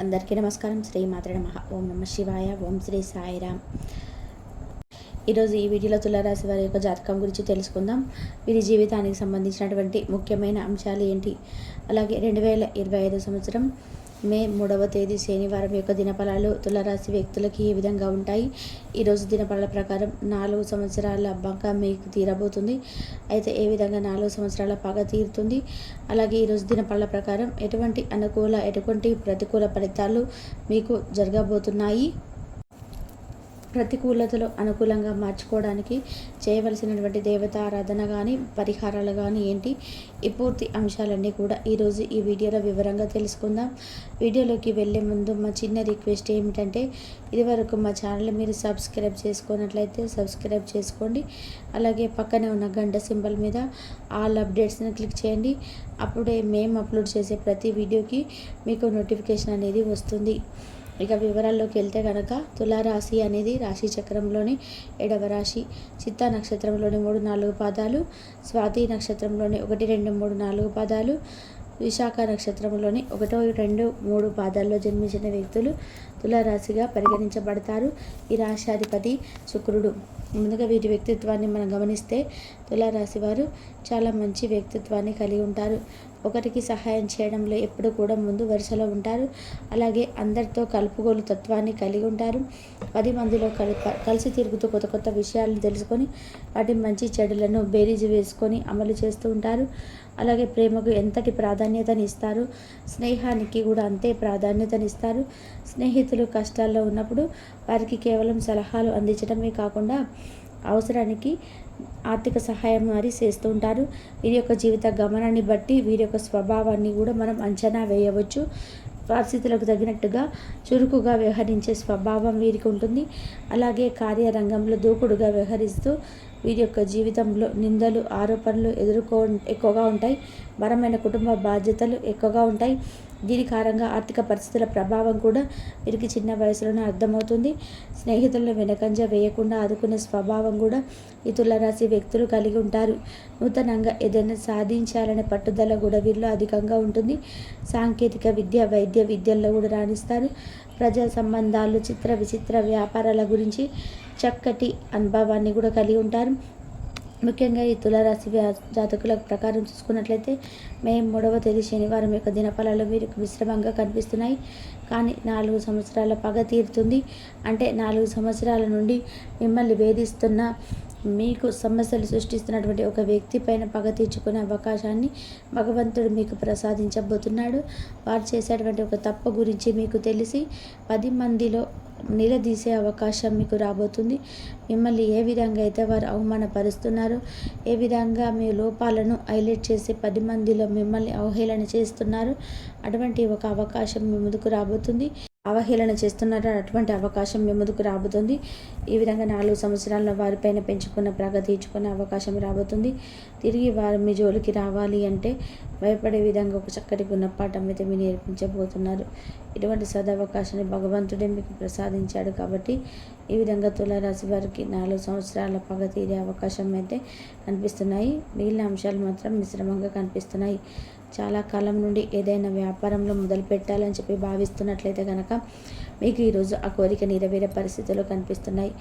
అందరికీ నమస్కారం. శ్రీ మాత్రే నమః. ఓం నమ శివాయ. ఓం శ్రీ సాయిరామ్. ఈరోజు ఈ వీడియోలో తులారాశి వారి యొక్క జాతకం గురించి తెలుసుకుందాం. వీరి జీవితానికి సంబంధించినటువంటి ముఖ్యమైన అంశాలు ఏంటి, అలాగే 2025 సంవత్సరం మే 3వ తేదీ శనివారం యొక్క దినఫలాలు తులారాశి వ్యక్తులకి ఏ విధంగా ఉంటాయి. ఈరోజు దినఫలాల ప్రకారం 4 సంవత్సరాల పగ మీకు తీరబోతుంది. అయితే ఏ విధంగా 4 సంవత్సరాల పగ తీరుతుంది, అలాగే ఈరోజు దినఫలాల ప్రకారం ఎటువంటి అనుకూల ఎటువంటి ప్రతికూల ఫలితాలు మీకు జరగబోతున్నాయి, ప్రతికూలతలు అనుకూలంగా మార్చుకోవడానికి చేయవలసినటువంటి దేవత ఆరాధన కానీ పరిహారాలు కానీ ఏంటి, ఈ పూర్తి అంశాలన్నీ కూడా ఈరోజు ఈ వీడియోలో వివరంగా తెలుసుకుందాం. వీడియోలోకి వెళ్ళే ముందు మా చిన్న రిక్వెస్ట్ ఏమిటంటే, ఇదివరకు మా ఛానల్ మీరు సబ్స్క్రైబ్ చేసుకున్నట్లయితే సబ్స్క్రైబ్ చేసుకోండి. అలాగే పక్కనే ఉన్న గంట సింబల్ మీద ఆల్ అప్డేట్స్ని క్లిక్ చేయండి. అప్పుడే మేము అప్లోడ్ చేసే ప్రతి వీడియోకి మీకు నోటిఫికేషన్ అనేది వస్తుంది. ఇక వివరాల్లోకి వెళ్తే కనుక, తులారాశి అనేది రాశి చక్రంలోని 7వ రాశి. చిత్తా నక్షత్రంలోని 3-4 పాదాలు, స్వాతి నక్షత్రంలోని 1, 2, 3, 4 పాదాలు, విశాఖ నక్షత్రంలోని 1, 2, 3 పాదాల్లో జన్మించిన వ్యక్తులు తులారాశిగా పరిగణించబడతారు. ఈ రాశాధిపతి శుక్రుడు. ముందుగా వీరి వ్యక్తిత్వాన్ని మనం గమనిస్తే, తులారాశి వారు చాలా మంచి వ్యక్తిత్వాన్ని కలిగి ఉంటారు. ఒకరికి సహాయం చేయడంలో ఎప్పుడు కూడా ముందు వరుసలో ఉంటారు. అలాగే అందరితో కలుపుగోలు తత్వాన్ని కలిగి ఉంటారు. 10 మందిలో కలిసి తిరుగుతూ కొత్త కొత్త విషయాలను తెలుసుకొని వాటి మంచి చెడులను బేరీజు వేసుకొని అమలు చేస్తూ ఉంటారు. అలాగే ప్రేమకు ఎంతటి ప్రాధాన్యతని ఇస్తారు, స్నేహానికి కూడా అంతే ప్రాధాన్యతనిస్తారు. స్నేహితులు కష్టాల్లో ఉన్నప్పుడు వారికి కేవలం సలహాలు అందించడమే కాకుండా అవసరానికి ఆర్థిక సహాయం మరి చేస్తూ ఉంటారు. వీరి యొక్క జీవిత గమనాన్ని బట్టి వీరి యొక్క స్వభావాన్ని కూడా మనం అంచనా వేయవచ్చు. పరిస్థితులకు తగినట్టుగా చురుకుగా వ్యవహరించే స్వభావం వీరికి ఉంటుంది. అలాగే కార్యరంగంలో దూకుడుగా వ్యవహరిస్తూ వీరి యొక్క జీవితంలో నిందలు ఆరోపణలు ఎక్కువగా ఉంటాయి. బలమైన కుటుంబ బాధ్యతలు ఎక్కువగా ఉంటాయి. దీని కారణంగా ఆర్థిక పరిస్థితుల ప్రభావం కూడా వీరికి చిన్న వయసులోనే అర్థమవుతుంది. స్నేహితులను వెనకంజ వేయకుండా ఆదుకునే స్వభావం కూడా ఈ తులారాశి వ్యక్తులు కలిగి ఉంటారు. నూతనంగా ఏదైనా సాధించాలనే పట్టుదల కూడా వీరిలో అధికంగా ఉంటుంది. సాంకేతిక విద్య వైద్య విద్యల్లో కూడా రాణిస్తారు. ప్రజా సంబంధాలు చిత్ర విచిత్ర వ్యాపారాల గురించి చక్కటి అనుభవాన్ని కూడా కలిగి ఉంటారు. ముఖ్యంగా ఈ తులారాశి జాతకుల ప్రకారం చూసుకున్నట్లయితే, మే 3వ తేదీ శనివారం యొక్క దినఫలాలు వీరికి మిశ్రమంగా కనిపిస్తున్నాయి. కానీ 4 సంవత్సరాల పగ తీరుతుంది. అంటే 4 సంవత్సరాల నుండి మిమ్మల్ని వేధిస్తున్న, మీకు సమస్యలు సృష్టిస్తున్నటువంటి ఒక వ్యక్తి పైన పగ తీర్చుకునే అవకాశాన్ని భగవంతుడు మీకు ప్రసాదించబోతున్నాడు. వారు చేసేటువంటి ఒక తప్పు గురించి మీకు తెలిసి 10 మందిలో నిలదీసే అవకాశం మీకు రాబోతుంది. మిమ్మల్ని ఏ విధంగా అయితే వారు అవమానపరుస్తున్నారో, ఏ విధంగా మీ లోపాలను హైలైట్ చేసి 10 మందిలో మిమ్మల్ని అవహేళన చేస్తున్నారు, అటువంటి ఒక అవకాశం మీ ముందుకు రాబోతుంది. అవహేళన చేస్తున్నారో అటువంటి అవకాశం మీ ముందుకు రాబోతుంది. ఈ విధంగా 4 సంవత్సరాల్లో వారిపైన పెంచుకున్న పగ తీర్చుకునే అవకాశం రాబోతుంది. తిరిగి వారు మీ జోలికి రావాలి అంటే భయపడే విధంగా ఒక చక్కటి గుణపాఠం అయితే మీరు నేర్పించబోతున్నారు. ఇటువంటి సదవకాశాన్ని భగవంతుడే మీకు ప్రసాదించాడు. కాబట్టి ఈ విధంగా తులారాశి వారికి 4 సంవత్సరాల పగ తీరే అవకాశం అయితే కనిపిస్తున్నాయి. మిగిలిన అంశాలు మాత్రం మిశ్రమంగా కనిపిస్తున్నాయి. చాలా కాలం నుండి ఏదైనా వ్యాపారంలో మొదలు పెట్టాలని చెప్పి భావిస్తున్నట్లయితే కనుక మీకు ఈరోజు ఆ కోరిక నెరవేరే పరిస్థితులు కనిపిస్తున్నాయి.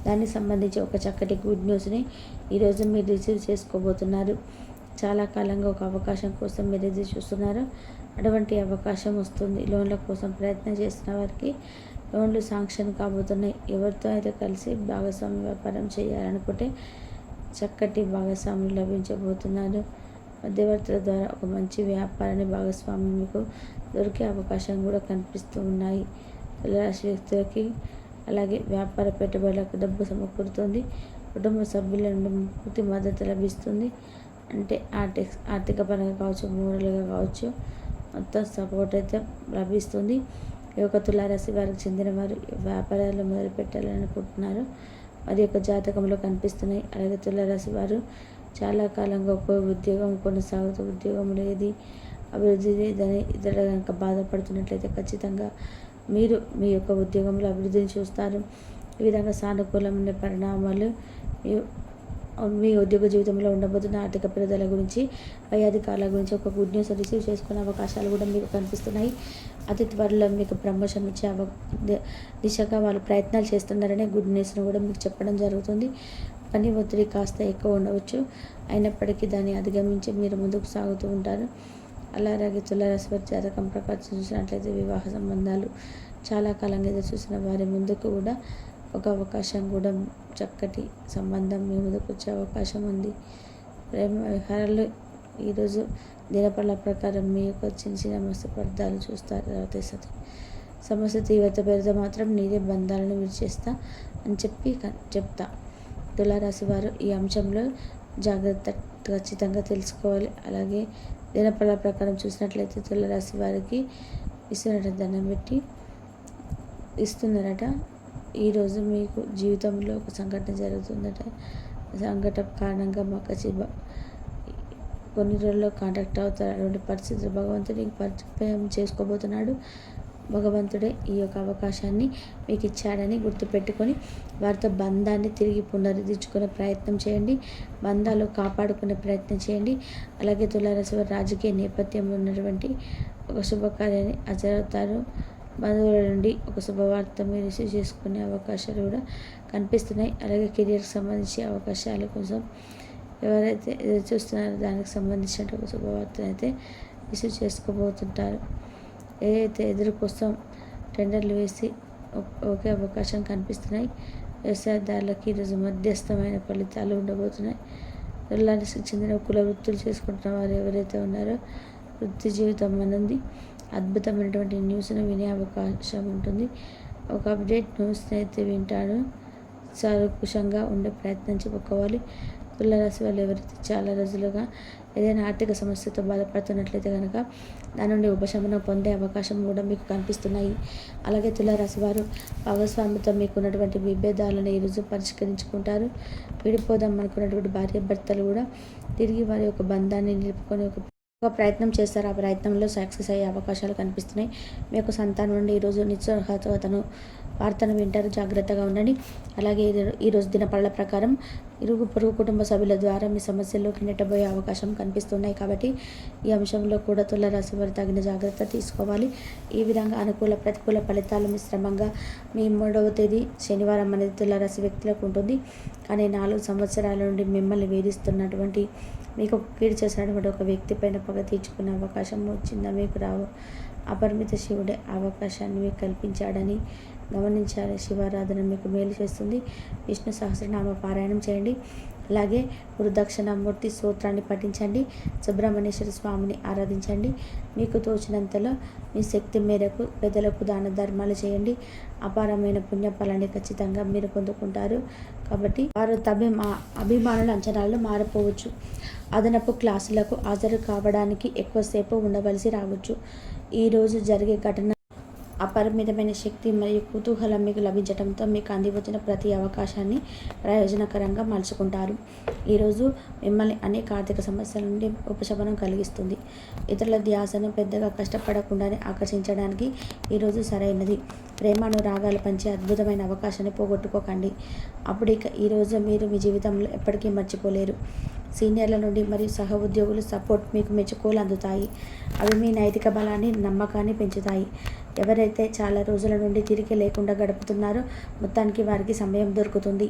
దానికి సంబంధించి ఒక చక్కటి గుడ్ న్యూస్ని ఈరోజు మీరు రిసీవ్ చేసుకోబోతున్నారు. చాలా కాలంగా ఒక అవకాశం కోసం మీరు ఎదురు చూస్తున్నారు. అటువంటి అవకాశం వస్తుంది. లోన్ల కోసం ప్రయత్నం చేస్తున్న వారికి లోన్లు శాంక్షన్ కాబోతున్నాయి. ఎవరితో అయితే కలిసి భాగస్వామ్య వ్యాపారం చేయాలనుకుంటే చక్కటి భాగస్వాములు లభించబోతున్నారు. మధ్యవర్తుల ద్వారా ఒక మంచి వ్యాపారాన్ని భాగస్వామ్యం మీకు దొరికే అవకాశం కూడా కనిపిస్తూ ఉన్నాయి. తులారాశి వ్యక్తులకి అలాగే వ్యాపార పెట్టుబడులకు డబ్బు సమకూరుతుంది. కుటుంబ సభ్యుల నుండి పూర్తి మద్దతు లభిస్తుంది. అంటే ఆర్థిక పరంగా కావచ్చు, మోరల్గా కావచ్చు, మొత్తం సపోర్ట్ అయితే లభిస్తుంది. ఈ యొక్క తులారాశి వారికి చెందిన వారు వ్యాపారాలు మొదలు పెట్టాలనుకుంటున్నారు. వారి యొక్క జాతకంలో కనిపిస్తున్నాయి. అలాగే తులారాశి వారు చాలా కాలంగా ఒక ఉద్యోగం కొనసాగుతూ ఉద్యోగం లేది, అభివృద్ధి లేదని ఇతరులు కనుక బాధపడుతున్నట్లయితే ఖచ్చితంగా మీరు మీ యొక్క ఉద్యోగంలో అభివృద్ధిని చూస్తారు. ఈ విధంగా సానుకూలమైన పరిణామాలు మీ ఉద్యోగ జీవితంలో ఉండబోతున్న ఆర్థిక పెరుగుదల గురించి, పై అధికారుల గురించి ఒక గుడ్ న్యూస్ రిసీవ్ చేసుకునే అవకాశాలు కూడా మీకు కనిపిస్తున్నాయి. అతి త్వరలో మీకు ప్రమోషన్ వచ్చే దిశగా వాళ్ళు ప్రయత్నాలు చేస్తున్నారనే గుడ్ న్యూస్ను కూడా మీకు చెప్పడం జరుగుతుంది. పని ఒత్తిడి కాస్త ఎక్కువ ఉండవచ్చు, అయినప్పటికీ దాన్ని అధిగమించి మీరు ముందుకు సాగుతూ ఉంటారు. అలాగే తులారాశి వారి జాతకం ప్రకారం చూసినట్లయితే వివాహ సంబంధాలు చాలా కాలంగా ఎదురు చూసిన వారి ముందుకు కూడా ఒక అవకాశం కూడా, చక్కటి సంబంధం మీ ముందుకు వచ్చే అవకాశం ఉంది. ప్రేమ వ్యవహారాలు ఈరోజు దినపళ్ళ ప్రకారం మీ యొక్క చిన్న చిన్న మనస్పర్ధాలు చూస్తారు. తర్వాత సమస్య తీవ్రత పేరుతో మాత్రం నీరే బంధాలను విడిచేస్తా అని చెప్తా. తులారాశి వారు ఈ అంశంలో జాగ్రత్త ఖచ్చితంగా తెలుసుకోవాలి. అలాగే దినపళ్ళ ప్రకారం చూసినట్లయితే తులారాశి వారికి ఇస్తున్నట దండం పెట్టి ఇస్తున్నారట. ఈరోజు మీకు జీవితంలో ఒక సంఘటన జరుగుతుందట. సంఘటన కారణంగా కొన్ని రోజుల్లో కాంటాక్ట్ అవుతారు. అటువంటి పరిస్థితులు భగవంతుడికి పరిచయం చేసుకోబోతున్నాడు. భగవంతుడే ఈ యొక్క అవకాశాన్ని మీకు ఇచ్చాడని గుర్తుపెట్టుకొని వారితో బంధాన్ని తిరిగి పునరుద్ధరించుకునే ప్రయత్నం చేయండి. బంధాలు కాపాడుకునే ప్రయత్నం చేయండి. అలాగే తులారాశి వారు రాజకీయ నేపథ్యంలో ఉన్నటువంటి ఒక శుభకార్యాన్ని హాజరవుతారు. బంధువుల నుండి ఒక శుభవార్త మీరు రిసీవ్ చేసుకునే అవకాశాలు కూడా కనిపిస్తున్నాయి. అలాగే కెరియర్కి సంబంధించి అవకాశాల కోసం ఎవరైతే ఎదురు చూస్తున్నారో దానికి సంబంధించిన ఒక శుభవార్తను అయితే రిసీవ్ చేసుకోబోతుంటారు. ఏదైతే ఎదురు కోసం టెండర్లు వేసి ఒకే అవకాశం కనిపిస్తున్నాయి. వ్యవసాయదారులకి ఈరోజు మధ్యస్థమైన ఫలితాలు ఉండబోతున్నాయి. తులారాశికి చెందిన కుల వృత్తులు చేసుకుంటున్న వారు ఎవరైతే ఉన్నారో వృత్తి జీవితం అనేది అద్భుతమైనటువంటి న్యూస్ను వినే అవకాశం ఉంటుంది. ఒక అప్డేట్ న్యూస్ని అయితే వింటాడు. సాకుశంగా ఉండే ప్రయత్నం చెప్పుకోవాలి. తులారాశి వాళ్ళు ఎవరైతే చాలా రోజులుగా ఏదైనా ఆర్థిక సమస్యతో బాధపడుతున్నట్లయితే కనుక దాని నుండి ఉపశమనం పొందే అవకాశం కూడా మీకు కనిపిస్తున్నాయి. అలాగే తులారాశి వారు భాగస్వామితో మీకు ఉన్నటువంటి విభేదాలను ఈరోజు పరిష్కరించుకుంటారు. విడిపోదాం అనుకున్నటువంటి భార్యాభర్తలు కూడా తిరిగి వారి యొక్క బంధాన్ని నిలుపుకొని ఒక ప్రయత్నం చేస్తారు. ఆ ప్రయత్నంలో సక్సెస్ అయ్యే అవకాశాలు కనిపిస్తున్నాయి. మీ యొక్క సంతానం నుండి ఈరోజు నిశ్చయతను వార్తను వింటారు. జాగ్రత్తగా ఉండండి. అలాగే ఈరోజు దినపళ్ళ ప్రకారం ఇరుగు పొరుగు కుటుంబ సభ్యుల ద్వారా మీ సమస్యల్లోకి నెట్టబోయే అవకాశం కనిపిస్తున్నాయి. కాబట్టి ఈ అంశంలో కూడా తులారాశి వారు తగిన జాగ్రత్త తీసుకోవాలి. ఈ విధంగా అనుకూల ప్రతికూల ఫలితాలు మిశ్రమంగా మీ 3వ తేదీ శనివారం అనేది తులారాశి వ్యక్తులకు ఉంటుంది. కానీ 4 సంవత్సరాల నుండి మిమ్మల్ని వేధిస్తున్నటువంటి మీకు కీడు చేసినటువంటి ఒక వ్యక్తి పైన పగ తీర్చుకునే అవకాశం వచ్చిందా మీకు అపరిమిత శివుడే అవకాశాన్ని మీకు కల్పించాడని గమనించాలి. శివారాధన మీకు మేలు చేస్తుంది. విష్ణు సహస్రనామ పారాయణం చేయండి. అలాగే గురుదక్షిణామూర్తి స్తోత్రాన్ని పఠించండి. సుబ్రహ్మణ్యేశ్వర స్వామిని ఆరాధించండి. మీకు తోచినంతలో మీ శక్తి మేరకు పెద్దలకు దాన ధర్మాలు చేయండి. అపారమైన పుణ్యఫలాన్ని ఖచ్చితంగా మీరు పొందుకుంటారు. కాబట్టి వారు అభిమానుల అంచనాలు మారిపోవచ్చు. అదనపు క్లాసులకు హాజరు కావడానికి ఎక్కువసేపు ఉండవలసి రావచ్చు. ఈరోజు జరిగే ఘటన అపరిమితమైన శక్తి మరియు కుతూహలం మీకు లభించడంతో మీకు అందివచ్చిన ప్రతి అవకాశాన్ని ప్రయోజనకరంగా మలుచుకుంటారు. ఈరోజు మిమ్మల్ని అనేక ఆర్థిక సమస్యల నుండి ఉపశమనం కలిగిస్తుంది. ఇతరుల ధ్యాసను పెద్దగా కష్టపడకుండానే ఆకర్షించడానికి ఈరోజు సరైనది. ప్రేమానురాగాలు పంచే అద్భుతమైన అవకాశాన్ని పోగొట్టుకోకండి. అప్పుడు ఈరోజు మీరు మీ జీవితంలో ఎప్పటికీ మర్చిపోలేరు. సీనియర్ల నుండి మరియు సహ ఉద్యోగుల సపోర్ట్ మీకు మెచ్చుకోలు అందుతాయి. అవి మీ నైతిక బలాన్ని నమ్మకాన్ని పెంచుతాయి. ఎవరైతే చాలా రోజుల నుండి తిరిగి లేకుండా గడుపుతున్నారో మొత్తానికి వారికి సమయం దొరుకుతుంది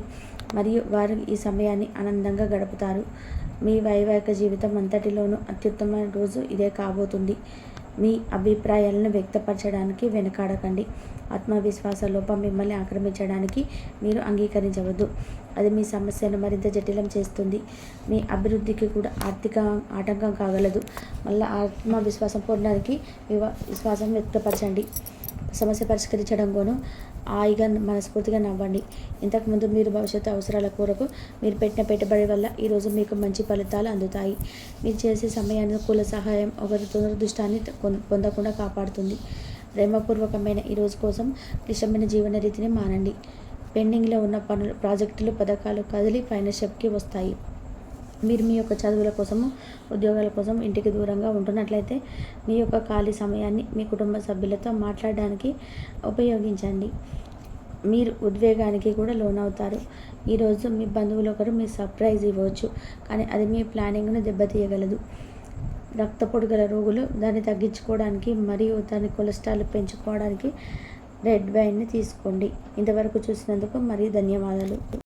మరియు వారు ఈ సమయాన్ని ఆనందంగా గడుపుతారు. మీ వైవాహిక జీవితం అంతటిలోనూ అత్యుత్తమ రోజు ఇదే కాబోతుంది. మీ అభిప్రాయాలను వ్యక్తపరచడానికి వెనకాడకండి. ఆత్మవిశ్వాస లోపం మిమ్మల్ని ఆక్రమించడానికి మీరు అంగీకరించవద్దు. అది మీ సమస్యను మరింత జటిలం చేస్తుంది. మీ అభివృద్ధికి కూడా ఆటంకం కాగలదు. మళ్ళీ ఆత్మవిశ్వాసం పొందడానికి విశ్వాసం వ్యక్తపరచండి. సమస్య పరిష్కరించడం కోను హాయిగా మనస్ఫూర్తిగా నవ్వండి. ఇంతకుముందు మీరు భవిష్యత్తు అవసరాల కొరకు మీరు పెట్టిన పెట్టుబడి వల్ల ఈరోజు మీకు మంచి ఫలితాలు అందుతాయి. మీరు చేసే సమయానుకూల సహాయం ఒకరి దురదృష్టాన్ని పొందకుండా కాపాడుతుంది. ప్రేమపూర్వకమైన ఈరోజు కోసం క్లిష్టమైన జీవన రీతిని మానండి. పెండింగ్లో ఉన్న పనులు, ప్రాజెక్టులు, పథకాలు కదిలి ఫైనాన్షియల్కి వస్తాయి. మీరు మీ యొక్క చదువుల కోసము, ఉద్యోగాల కోసం ఇంటికి దూరంగా ఉంటున్నట్లయితే మీ యొక్క ఖాళీ సమయాన్ని మీ కుటుంబ సభ్యులతో మాట్లాడడానికి ఉపయోగించండి. మీరు ఉద్వేగానికి కూడా లోనవుతారు. ఈరోజు మీ బంధువులు ఒకరు మీ సర్ప్రైజ్ ఇవ్వచ్చు, కానీ అది మీ ప్లానింగ్ను దెబ్బతీయగలదు. రక్తపోటు గల రోగులు దాన్ని తగ్గించుకోవడానికి మరియు దాని కొలెస్ట్రాల్ పెంచుకోవడానికి రెడ్ వైన్ని తీసుకోండి. ఇంతవరకు చూసినందుకు మరియు ధన్యవాదాలు.